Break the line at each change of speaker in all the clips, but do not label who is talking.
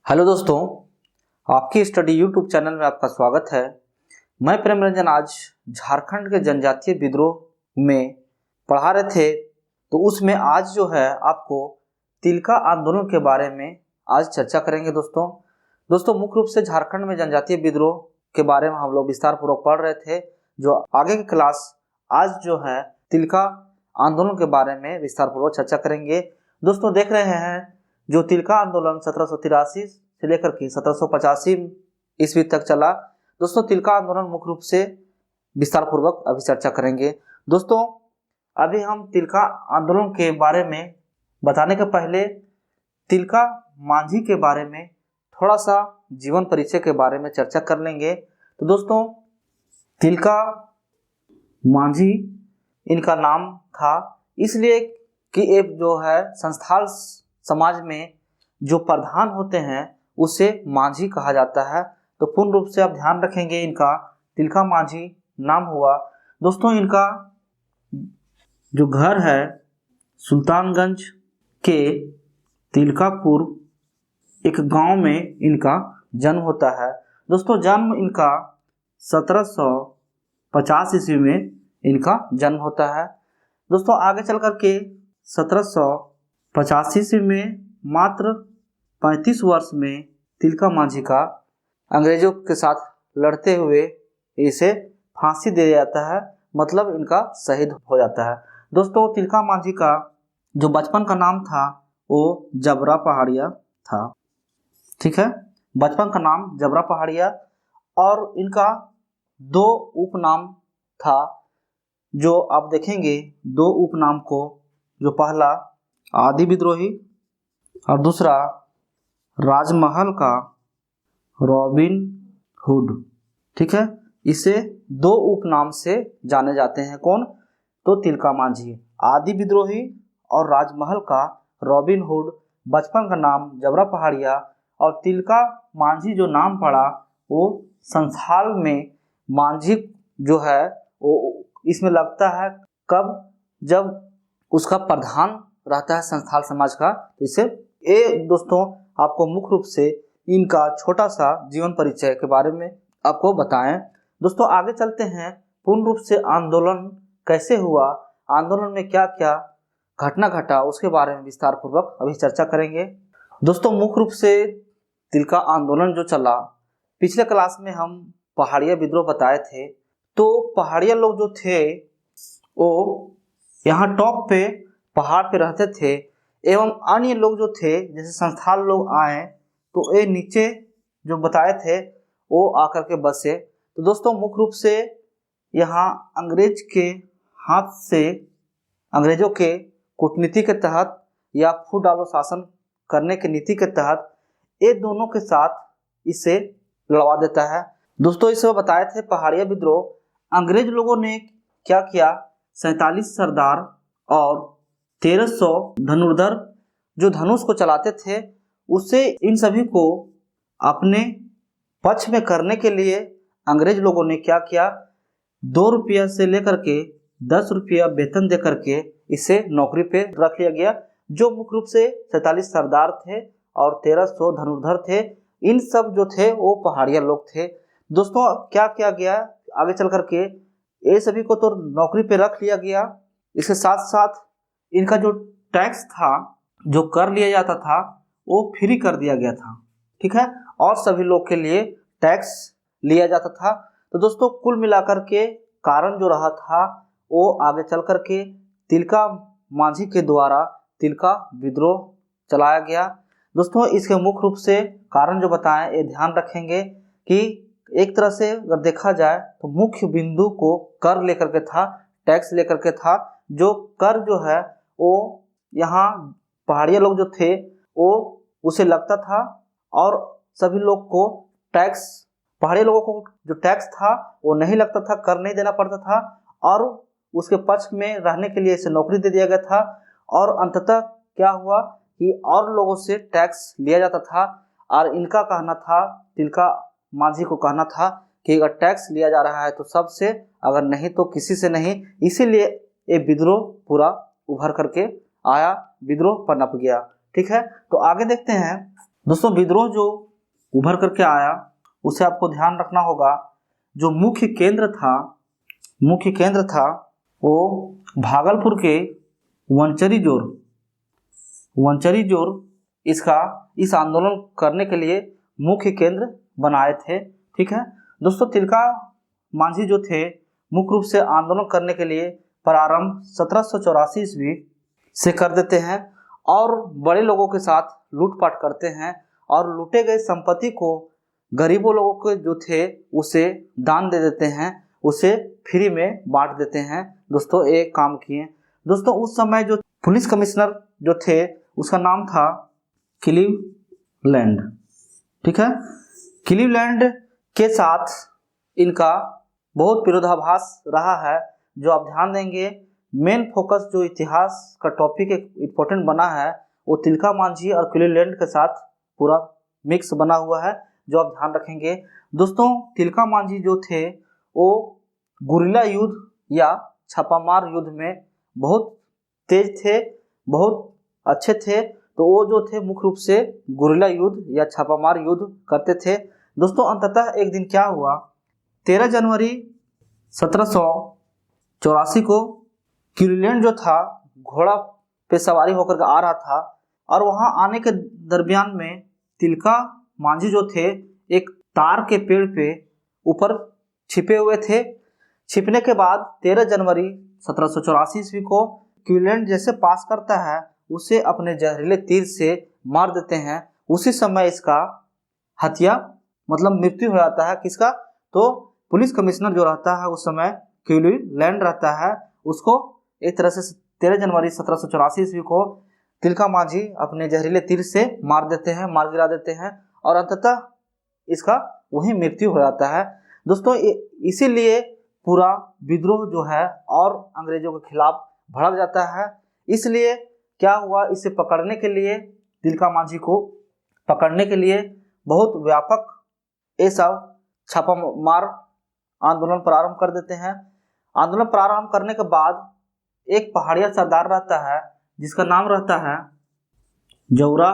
Hello दोस्तों, आपकी study YouTube channel में आपका स्वागत है। मैं प्रेम रंजन आज झारखंड के जनजातीय विद्रोह में पढ़ा रहे थे, तो उसमें आज जो है आपको तिलका आंदोलन के बारे में आज चर्चा करेंगे। दोस्तों मुख्य रूप से झारखंड में जनजातीय विद्रोह के बारे में हम लोग विस्तार पूर्वक पढ़ रहे थे। जो आगे की क्लास आज जो है तिलका आंदोलन के बारे में विस्तार पूर्वक चर्चा करेंगे। दोस्तों देख रहे हैं जो तिलका आंदोलन 1783 से लेकर के 1785 ईस्वी तक चला। दोस्तों तिलका आंदोलन मुख्य रूप से विस्तार पूर्वक अभी चर्चा करेंगे। दोस्तों अभी हम तिलका आंदोलन के बारे में बताने के पहले तिलका मांझी के बारे में थोड़ा सा जीवन परिचय के बारे में चर्चा कर लेंगे। तो दोस्तों तिलका मांझी इनका नाम था इसलिए कि एक जो है संस्थाल समाज में जो प्रधान होते हैं उसे मांझी कहा जाता है। तो पूर्ण रूप से आप ध्यान रखेंगे, इनका तिलका मांझी नाम हुआ। दोस्तों इनका जो घर है सुल्तानगंज के तिलकापुर एक गांव में इनका जन्म होता है। दोस्तों जन्म इनका 1750 ईस्वी में इनका जन्म होता है। दोस्तों आगे चल कर के 1785 ईस्वी में मात्र 35 वर्ष में तिलका मांझी का अंग्रेजों के साथ लड़ते हुए इसे फांसी दे जाता है, मतलब इनका शहीद हो जाता है। दोस्तों तिलका मांझी का जो बचपन का नाम था वो जबरा पहाड़िया था। ठीक है, बचपन का नाम जबरा पहाड़िया, और इनका दो उपनाम था जो आप देखेंगे। दो उपनाम को, जो पहला आदि विद्रोही और दूसरा राजमहल का रॉबिन हुड। ठीक है, इसे दो उपनाम से जाने जाते हैं। कौन? तो तिलका मांझी, आदि विद्रोही और राजमहल का रॉबिन हुड। बचपन का नाम जबरा पहाड़िया और तिलका मांझी जो नाम पड़ा वो संथाल में मांझी जो है वो इसमें लगता है कब, जब उसका प्रधान रहता है संथाल समाज का। इसे दोस्तों आपको मुख्य रूप से इनका छोटा सा जीवन परिचय के बारे में आपको बताएं। दोस्तों आगे चलते हैं, पूर्ण रूप से आंदोलन कैसे हुआ, आंदोलन में क्या क्या घटना घटा, उसके बारे में विस्तार पूर्वक अभी चर्चा करेंगे। दोस्तों मुख्य रूप से तिलका आंदोलन जो चला, पिछले क्लास में हम पहाड़िया विद्रोह बताए थे। तो पहाड़िया लोग जो थे वो यहाँ टॉप पे पहाड़ पे रहते थे, एवं अन्य लोग जो थे जैसे संथाल लोग आए तो ये नीचे जो बताए थे वो आकर के बसे। तो दोस्तों मुख्य रूप से यहाँ अंग्रेज के हाथ से, अंग्रेजों के कूटनीति के तहत या फूट डालो शासन करने की नीति के तहत ये दोनों के साथ इसे लड़वा देता है। दोस्तों इसे बताए थे पहाड़िया विद्रोह। अंग्रेज लोगों ने क्या किया, 47 सरदार और 1300 धनुर्धर जो धनुष को चलाते थे, उससे इन सभी को अपने पक्ष में करने के लिए अंग्रेज लोगों ने क्या किया, 2 रुपया से लेकर के 10 रुपया वेतन दे करके इसे नौकरी पे रख लिया गया। जो मुख्य रूप से 47 सरदार थे और 1300 धनुर्धर थे, इन सब जो थे वो पहाड़िया लोग थे। दोस्तों क्या किया गया आगे चल करके, ये सभी को तो नौकरी पे रख लिया गया, इसके साथ साथ इनका जो टैक्स था, जो कर लिया जाता था, वो फ्री कर दिया गया था। ठीक है, और सभी लोग के लिए टैक्स लिया जाता था। तो दोस्तों कुल मिलाकर के कारण जो रहा था वो आगे चल करके तिलका मांझी के द्वारा तिलका विद्रोह चलाया गया। दोस्तों इसके मुख्य रूप से कारण जो बताएं ये ध्यान रखेंगे कि एक तरह से अगर देखा जाए तो मुख्य बिंदु को कर लेकर के था, टैक्स लेकर के था। जो कर जो है वो यहाँ पहाड़िया लोग जो थे वो उसे लगता था, और सभी लोग को टैक्स, पहाड़िया लोगों को जो टैक्स था वो नहीं लगता था, कर नहीं देना पड़ता था, और उसके पक्ष में रहने के लिए इसे नौकरी दे दिया गया था। और अंततः क्या हुआ कि और लोगों से टैक्स लिया जाता था, और इनका कहना था, तिलका मांझी को कहना था कि अगर टैक्स लिया जा रहा है तो सबसे, अगर नहीं तो किसी से नहीं। इसीलिए ये विद्रोह पूरा उभर करके आया, विद्रोह पनप गया। ठीक है, तो आगे देखते हैं दोस्तों विद्रोह जो उभर करके आया उसे आपको ध्यान रखना होगा। जो मुख्य केंद्र था वो भागलपुर के वंचरी जोर इस आंदोलन करने के लिए मुख्य केंद्र बनाए थे। ठीक है दोस्तों, तिलका मांझी जो थे मुख्य रूप से आंदोलन करने के लिए प्रारंभ 1784 ईस्वी से कर देते हैं और बड़े लोगों के साथ लूटपाट करते हैं और लूटे गए संपत्ति को गरीबों लोगों के जो थे उसे दान दे देते हैं, उसे फ्री में बांट देते हैं। दोस्तों एक काम किए दोस्तों, उस समय जो पुलिस कमिश्नर जो थे उसका नाम था क्लीवलैंड। ठीक है, क्लीवलैंड के साथ इनका बहुत विरोधाभास रहा है। जो आप ध्यान देंगे मेन फोकस जो इतिहास का टॉपिक एक इम्पोर्टेंट बना है वो तिलका मांझी और क्लीवलैंड के साथ पूरा मिक्स बना हुआ है, जो आप ध्यान रखेंगे। दोस्तों तिलका मांझी जो थे वो गुरिल्ला युद्ध या छापामार युद्ध में बहुत तेज थे, बहुत अच्छे थे। तो वो जो थे मुख्य रूप से गुरिल्ला युद्ध या छापामार युद्ध करते थे। दोस्तों अंततः एक दिन क्या हुआ, 13 जनवरी 1784 को क्लीवलैंड जो था घोड़ा पे सवारी होकर आ रहा था और वहां आने के दरमियान में तिलका मांझी जो थे एक तार के पेड़ पे ऊपर छिपे हुए थे। छिपने के बाद 13 जनवरी 1784 ईस्वी को क्लीवलैंड जैसे पास करता है उसे अपने जहरीले तीर से मार देते हैं। उसी समय इसका हत्या मतलब मृत्यु हो जाता है। किसका? तो पुलिस कमिश्नर जो रहता है उस समय क्लीवलैंड रहता है, उसको एक तरह से 13 जनवरी 1784 ईस्वी को तिलका मांझी अपने जहरीले तीर से मार गिरा देते हैं और अंततः इसका वही मृत्यु हो जाता है। दोस्तों इसीलिए पूरा विद्रोह जो है और अंग्रेजों के खिलाफ भड़क जाता है। इसलिए क्या हुआ, इसे पकड़ने के लिए तिलका मांझी को पकड़ने के लिए बहुत व्यापक ये सब छापामार आंदोलन प्रारंभ कर देते हैं। आंदोलन प्रारंभ करने के बाद एक पहाड़िया सरदार रहता है जिसका नाम रहता है जौरा।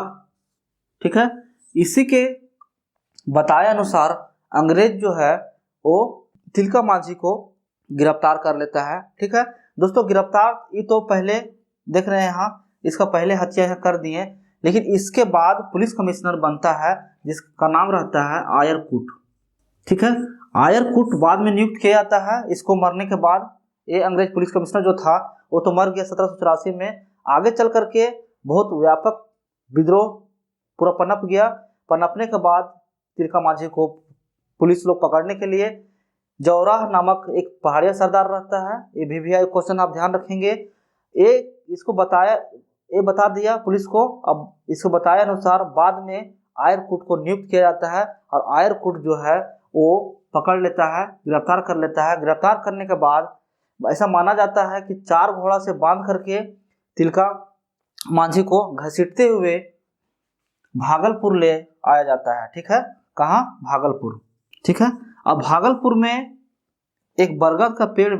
ठीक है, इसी के बताए अनुसार अंग्रेज जो है वो तिलका मांझी को गिरफ्तार कर लेता है। ठीक है दोस्तों, गिरफ्तार ये तो पहले देख रहे हैं यहाँ, इसका पहले हत्या कर दिए, लेकिन इसके बाद पुलिस कमिश्नर बनता है जिसका नाम रहता है आयरकुट। ठीक है, आयरकुट बाद में नियुक्त किया जाता है। इसको मरने के बाद ये अंग्रेज पुलिस कमिश्नर जो था वो तो मर गया 1784 में। आगे चल करके बहुत व्यापक विद्रोह पूरा पनप गया। पनपने के बाद तिलका मांझी को पुलिस लोग पकड़ने के लिए जौरा नामक एक पहाड़िया सरदार रहता है। ये भी क्वेश्चन आप ध्यान रखेंगे। इसको बता दिया पुलिस को। अब इसको बताए अनुसार बाद में आयरकुट को नियुक्त किया जाता है और आयरकुट जो है वो पकड़ लेता है, गिरफ्तार कर लेता है। गिरफ्तार करने के बाद ऐसा माना जाता है कि 4 घोड़ा से बांध करके तिलका मांझी को घसीटते हुए भागलपुर ले आया जाता है। ठीक है, कहाँ? भागलपुर। ठीक है, अब भागलपुर में एक बरगद का पेड़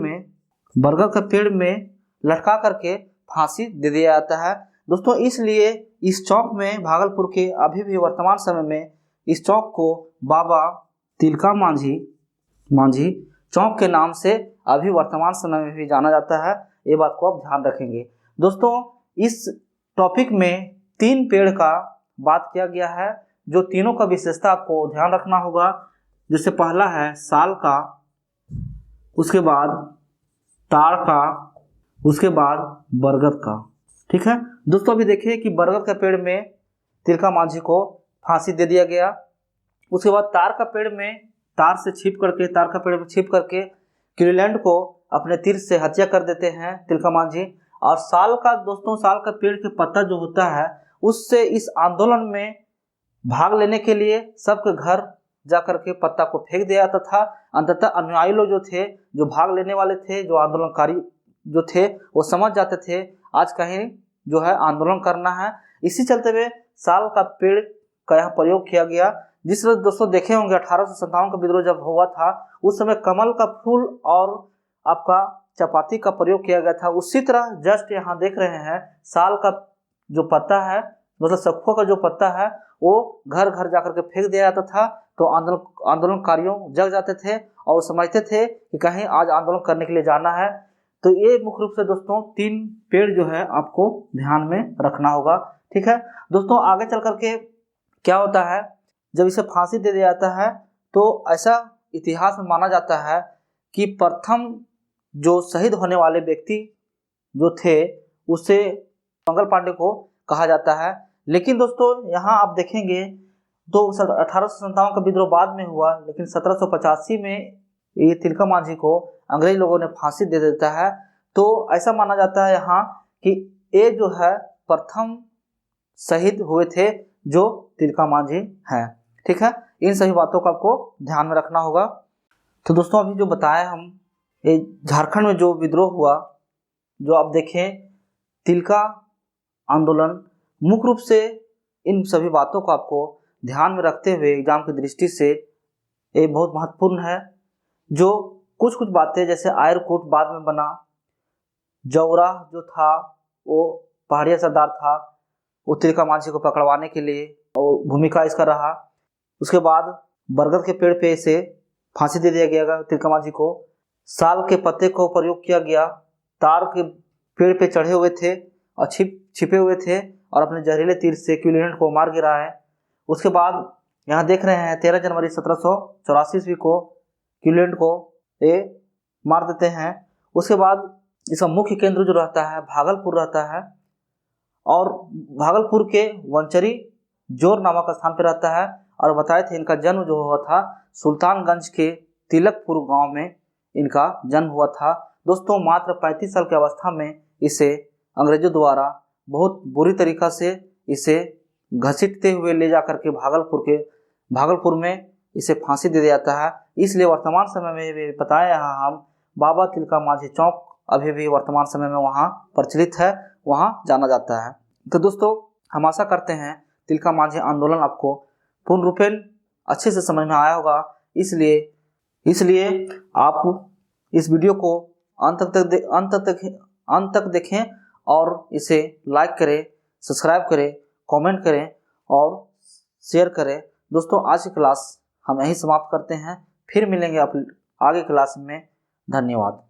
में लटका करके फांसी दे दिया जाता है। दोस्तों इसलिए इस चौक में भागलपुर के अभी भी वर्तमान समय में इस चौक को बाबा तिलका मांझी चौक के नाम से अभी वर्तमान समय में भी जाना जाता है। ये बात को आप ध्यान रखेंगे। दोस्तों इस टॉपिक में 3 पेड़ का बात किया गया है, जो तीनों का विशेषता आपको ध्यान रखना होगा। जैसे पहला है साल का, उसके बाद ताड़ का, उसके बाद बरगद का। ठीक है दोस्तों, अभी देखिए कि बरगद के पेड़ में तिलका मांझी को फांसी दे दिया गया। उसके बाद ताड़ का पेड़ में तार का पेड़ में छिप करके क्लीवलैंड को अपने तीर से हत्या कर देते हैं तिलका मांझी। और साल का पेड़ के पत्ता जो होता है उससे इस आंदोलन में भाग लेने के लिए सबके घर जा करके पत्ता को फेंक दिया जाता था। अंततः अनुयायी लोग जो थे, जो भाग लेने वाले थे, जो आंदोलनकारी जो थे, वो समझ जाते थे आज कहीं जो है आंदोलन करना है। इसी चलते हुए साल का पेड़ का यहाँ प्रयोग किया गया। जिस तरह दोस्तों देखे होंगे 1857 का विद्रोह जब हुआ था उस समय कमल का फूल और आपका चपाती का प्रयोग किया गया था। उसी तरह जस्ट यहाँ देख रहे हैं साल का जो पत्ता है, मतलब सखुआ का जो पत्ता है वो घर घर जाकर के फेंक दिया जाता था। तो आंदोलनकारियों जग जाते थे और समझते थे कि कहीं आज आंदोलन करने के लिए जाना है। तो ये मुख्य रूप से दोस्तों 3 पेड़ जो है आपको ध्यान में रखना होगा। ठीक है दोस्तों, आगे चल करके क्या होता है, जब इसे फांसी दे दिया जाता है तो ऐसा इतिहास में माना जाता है कि प्रथम जो शहीद होने वाले व्यक्ति जो थे उसे मंगल पांडे को कहा जाता है। लेकिन दोस्तों यहाँ आप देखेंगे तो 1857 का विद्रोह बाद में हुआ, लेकिन 1785 में ये तिलका मांझी को अंग्रेज लोगों ने फांसी दे देता है। तो ऐसा माना जाता है यहाँ कि ये जो है प्रथम शहीद हुए थे जो तिलका मांझी हैं। ठीक है, इन सभी बातों को आपको ध्यान में रखना होगा। तो दोस्तों अभी जो बताया हम, ये झारखंड में जो विद्रोह हुआ, जो आप देखें तिलका आंदोलन, मुख्य रूप से इन सभी बातों को आपको ध्यान में रखते हुए एग्जाम की दृष्टि से ये बहुत महत्वपूर्ण है। जो कुछ बातें जैसे आयरकूट बाद में बना, जौरा जो था वो पहाड़िया सरदार था, वो तिलका मांझी को पकड़वाने के लिए और भूमिका इसका रहा। उसके बाद बरगद के पेड़ पे इसे फांसी दे दिया गया तिलका मांझी को। साल के पत्ते को प्रयोग किया गया, तार के पेड़ पे चढ़े हुए थे और छिपे हुए थे और अपने जहरीले तीर से क्यूलिनेंट को मार गिरा है। उसके बाद यहाँ देख रहे हैं 13 जनवरी 1784 ईस्वी को क्यूलिनेंट को ये मार देते हैं। उसके बाद इसका मुख्य केंद्र जो रहता है भागलपुर रहता है और भागलपुर के वंचरी जोर नामक स्थान पर रहता है। और बताए थे इनका जन्म जो हुआ था सुल्तानगंज के तिलकपुर गांव में इनका जन्म हुआ था। दोस्तों मात्र 35 साल की अवस्था में इसे अंग्रेजों द्वारा बहुत बुरी तरीक़ा से इसे घसीटते हुए ले जाकर के भागलपुर में इसे फांसी दे दिया जाता है। इसलिए वर्तमान समय में भी बताया यहाँ हम बाबा तिलका मांझी चौक अभी भी वर्तमान समय में वहाँ प्रचलित है, वहाँ जाना जाता है। तो दोस्तों हम आशा करते हैं तिलका मांझी आंदोलन आपको पूर्ण रूपेण अच्छे से समझ में आया होगा। इसलिए आप इस वीडियो को अंत तक देखें और इसे लाइक करें, सब्सक्राइब करें, कमेंट करें और शेयर करें। दोस्तों आज की क्लास हम यहीं समाप्त करते हैं, फिर मिलेंगे आप आगे क्लास में। धन्यवाद।